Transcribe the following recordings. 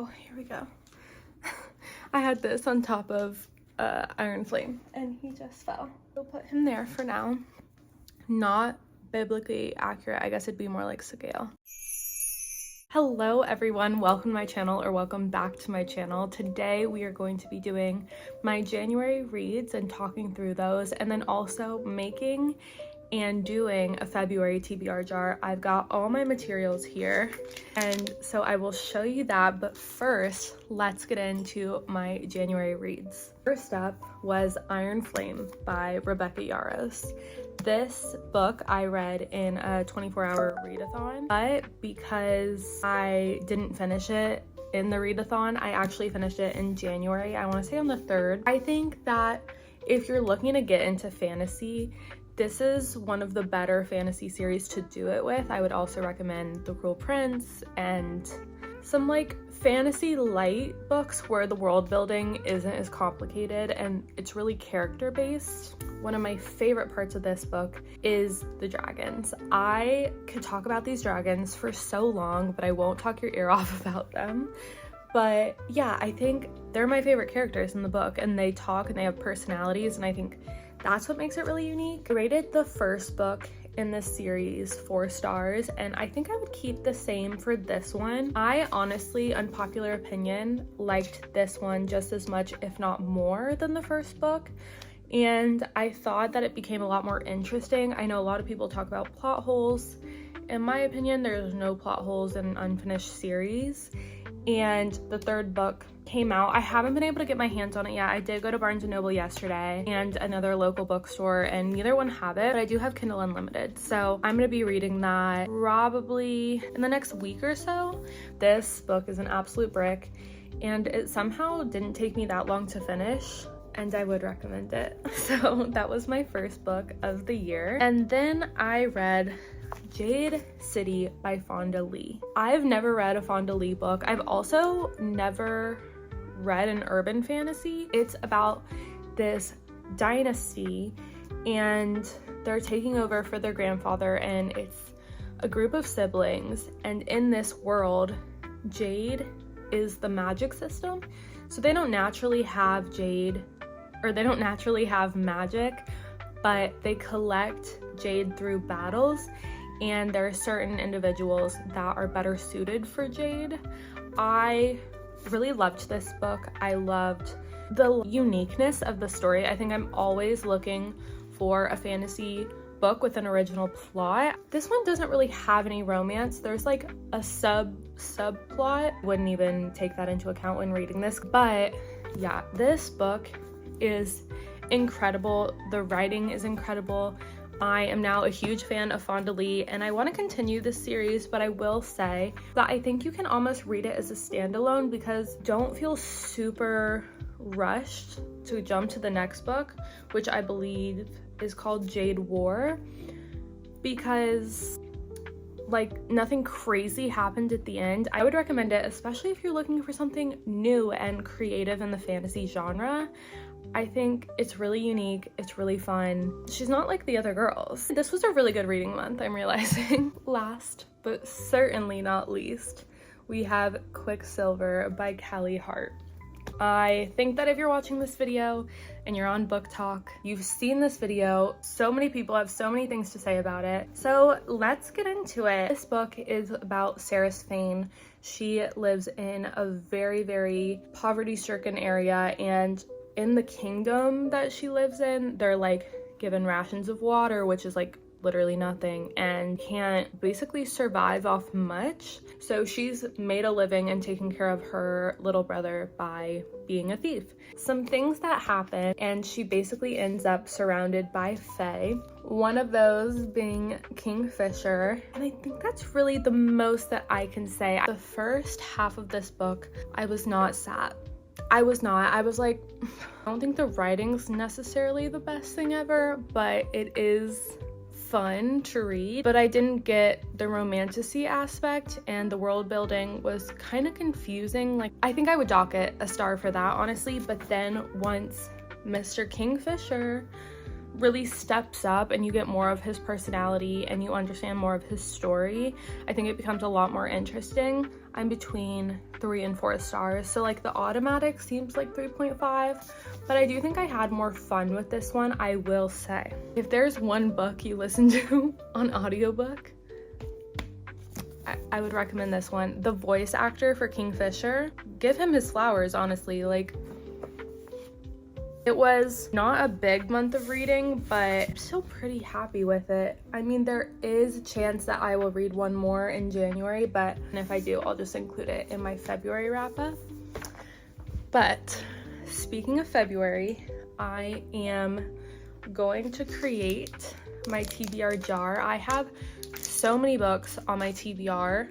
Oh, here we go. I had this on top of Iron Flame and he just fell. We'll put him there for now. Not biblically accurate. I guess it'd be more like Sigale. Hello everyone, welcome to my channel, or welcome back to my channel. Today we are going to be doing my January reads and talking through those, and then also making and doing a February TBR jar. I've got all my materials here, and so I will show you that, but first let's get into my January reads. First up was Iron Flame by Rebecca Yarros. This book I read in a 24-hour readathon, but because I didn't finish it in the readathon, I actually finished it in January. I want to say on the 3rd. I think that if you're looking to get into fantasy, this is one of the better fantasy series to do it with. I would also recommend The Cruel Prince and some like fantasy light books where the world building isn't as complicated and it's really character based. One of my favorite parts of this book is the dragons. I could talk about these dragons for so long, but I won't talk your ear off about them. But yeah, I think they're my favorite characters in the book, and they talk and they have personalities, and I think that's what makes it really unique. I rated the first book in this series 4 stars, and I think I would keep the same for this one. I honestly, unpopular opinion, liked this one just as much, if not more, than the first book. And I thought that it became a lot more interesting. I know a lot of people talk about plot holes. In my opinion, there's no plot holes in an unfinished series. And the 3rd book came out. I haven't been able to get my hands on it yet. I did go to Barnes & Noble yesterday and another local bookstore, and neither one have it, but I do have Kindle Unlimited. So I'm gonna be reading that probably in the next week or so. This book is an absolute brick, and it somehow didn't take me that long to finish, and I would recommend it. So that was my first book of the year. And then I read Jade City by Fonda Lee. I've never read a Fonda Lee book. I've also never read an urban fantasy. It's about this dynasty and they're taking over for their grandfather, and it's a group of siblings, and in this world, Jade is the magic system. So they don't naturally have jade, or they don't naturally have magic, but they collect jade through battles, and there are certain individuals that are better suited for jade. I really loved this book. I loved the uniqueness of the story. I think I'm always looking for a fantasy book with an original plot. This one doesn't really have any romance. There's like a subplot. Wouldn't even take that into account when reading this. But yeah, this book is incredible. The writing is incredible. I am now a huge fan of Fonda Lee, and I want to continue this series, but I will say that I think you can almost read it as a standalone, because don't feel super rushed to jump to the next book, which I believe is called Jade War, because like nothing crazy happened at the end. I would recommend it, especially if you're looking for something new and creative in the fantasy genre. I think it's really unique, it's really fun. She's not like the other girls. This was a really good reading month, I'm realizing. Last, but certainly not least, we have Quicksilver by Kelly Hart. I think that if you're watching this video and you're on Book Talk, you've seen this video. So many people have so many things to say about it. So let's get into it. This book is about Sarah's Fane. She lives in a very, very poverty-stricken area, and in the kingdom that she lives in, they're like given rations of water, which is like literally nothing, and can't basically survive off much. So she's made a living and taking care of her little brother by being a thief. Some things that happen, and she basically ends up surrounded by fae, one of those being Kingfisher, and I think that's really the most that I can say. The first half of this book, I was not sad. I was like, I don't think the writing's necessarily the best thing ever, but it is fun to read. But I didn't get the romanticy aspect, and the world building was kind of confusing. Like, I think I would dock it a star for that, honestly. But then once Mr. Kingfisher really steps up and you get more of his personality and you understand more of his story, I think it becomes a lot more interesting. I'm between 3 and 4 stars. So like the automatic seems like 3.5, but I do think I had more fun with this one, I will say. If there's one book you listen to on audiobook, I would recommend this one. The voice actor for Kingfisher, give him his flowers, honestly. Like, it was not a big month of reading, but I'm still pretty happy with it. I mean, there is a chance that I will read one more in January, but if I do, I'll just include it in my February wrap-up. But speaking of February, I am going to create my TBR jar. I have so many books on my TBR,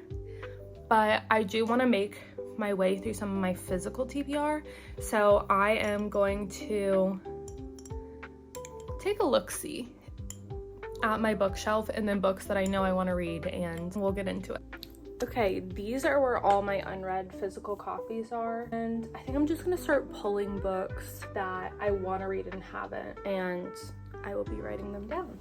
but I do want to make my way through some of my physical TBR, so I am going to take a look-see at my bookshelf and then books that I know I want to read, and we'll get into it. Okay, these are where all my unread physical copies are, and I think I'm just gonna start pulling books that I want to read and haven't, and I will be writing them down.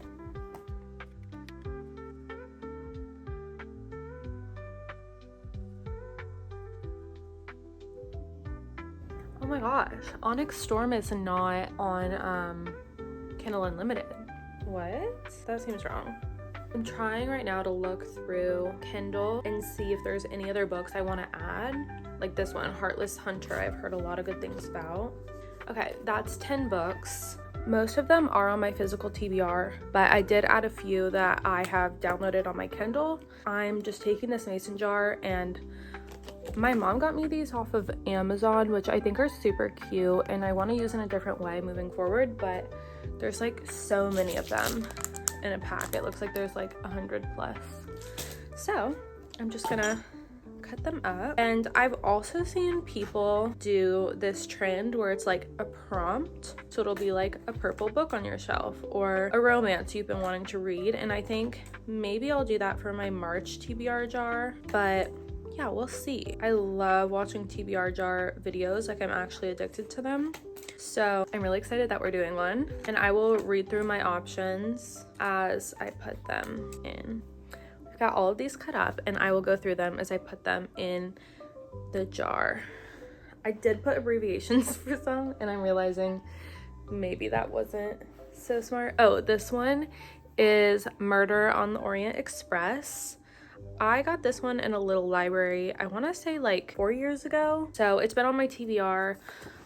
Oh my gosh, Onyx Storm is not on Kindle Unlimited. What? That seems wrong. I'm trying right now to look through Kindle and see if there's any other books I want to add. Like this one, Heartless Hunter, I've heard a lot of good things about. Okay, that's 10 books. Most of them are on my physical TBR, but I did add a few that I have downloaded on my Kindle. I'm just taking this mason jar, and my mom got me these off of Amazon, which I think are super cute, and I want to use in a different way moving forward, but there's like so many of them in a pack. It looks like there's like 100 plus. So I'm just gonna cut them up. And I've also seen people do this trend where it's like a prompt. So it'll be like a purple book on your shelf or a romance you've been wanting to read. And I think maybe I'll do that for my March TBR jar, but yeah, we'll see. I love watching TBR jar videos. Like, I'm actually addicted to them. So I'm really excited that we're doing one, and I will read through my options as I put them in. I've got all of these cut up, and I will go through them as I put them in the jar. I did put abbreviations for some, and I'm realizing maybe that wasn't so smart. Oh, this one is Murder on the Orient Express. I got this one in a little library, I want to say like 4 years ago. So it's been on my TBR.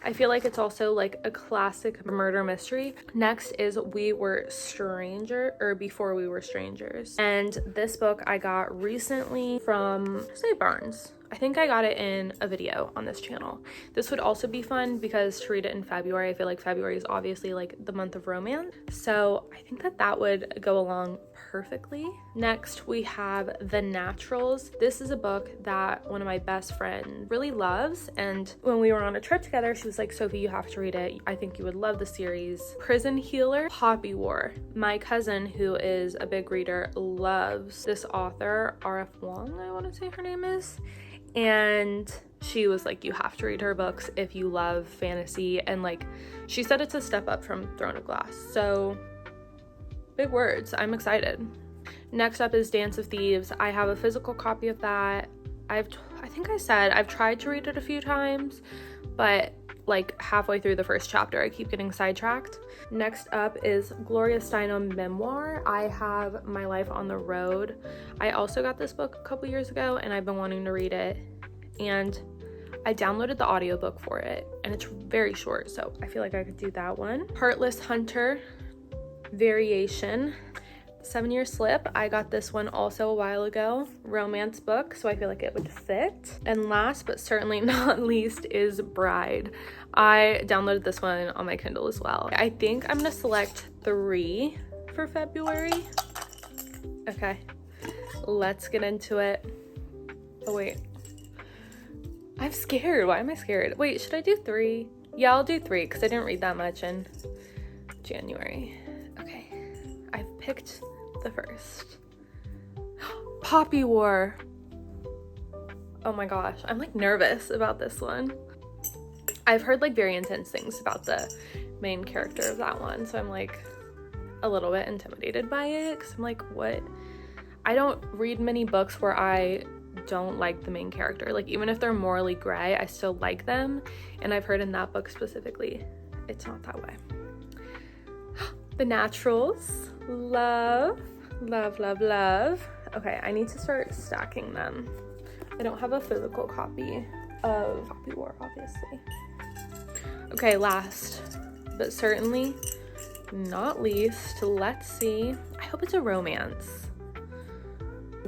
I feel like it's also like a classic murder mystery. Next is Before We Were Strangers. And this book I got recently from Save Barnes. I think I got it in a video on this channel. This would also be fun because to read it in February, I feel like February is obviously like the month of romance. So I think that would go along perfectly. Next, we have The Naturals. This is a book that one of my best friends really loves. And when we were on a trip together, she was like, Sophie, you have to read it. I think you would love the series. Prison Healer, Poppy War. My cousin, who is a big reader, loves this author, R.F. Wong, I want to say her name is. And she was like, you have to read her books if you love fantasy. And like, she said it's a step up from Throne of Glass. So big words. I'm excited. Next up is Dance of Thieves. I have a physical copy of that. I think I said I've tried to read it a few times, but like halfway through the first chapter, I keep getting sidetracked. Next up is Gloria Steinem memoir. I have My Life on the Road. I also got this book a couple years ago, and I've been wanting to read it. And I downloaded the audiobook for it, and it's very short, so I feel like I could do that one. Heartless Hunter, Variation. 7 Year Slip. I got this one also a while ago. Romance book, so I feel like it would fit. And last but certainly not least is Bride. I downloaded this one on my Kindle as well. I think I'm gonna select 3 for February. Okay, let's get into it. Oh wait, I'm scared. Why am I scared? Wait, should I do 3? Yeah, I'll do 3 because I didn't read that much in January. Okay, I've picked the first. Poppy War. Oh my gosh, I'm like nervous about this one. I've heard like very intense things about the main character of that one, so I'm like a little bit intimidated by it because I'm like, what? I don't read many books where I don't like the main character. Like, even if they're morally gray, I still like them. And I've heard in that book specifically, it's not that way. The Naturals. Love, love, love, love. Okay, I need to start stacking them. I don't have a physical copy of Copy War, obviously. Okay, last but certainly not least, let's see. I hope it's a romance.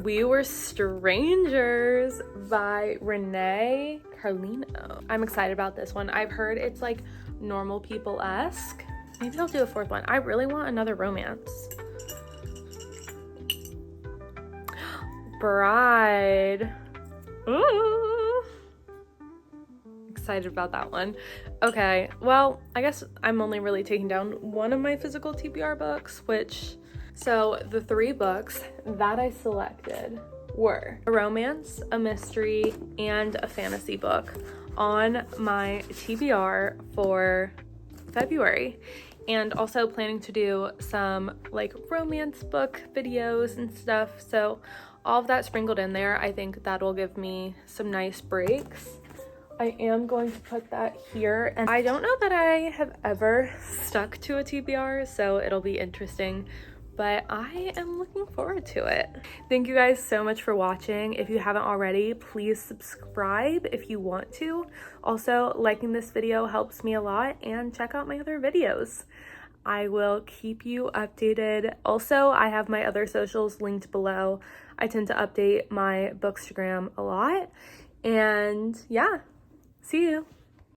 We Were Strangers by Renee Carlino. I'm excited about this one. I've heard it's like normal people-esque. Maybe I'll do a fourth one. I really want another romance. Bride. Ooh. Excited about that one. Okay, well, I guess I'm only really taking down one of my physical TBR books, so the 3 books that I selected were a romance, a mystery, and a fantasy book on my TBR for February. And also planning to do some like romance book videos and stuff. So all of that sprinkled in there, I think that'll give me some nice breaks. I am going to put that here. And I don't know that I have ever stuck to a TBR, so it'll be interesting. But I am looking forward to it. Thank you guys so much for watching. If you haven't already, please subscribe if you want to. Also, liking this video helps me a lot, and check out my other videos. I will keep you updated. Also, I have my other socials linked below. I tend to update my Bookstagram a lot. And yeah, see you.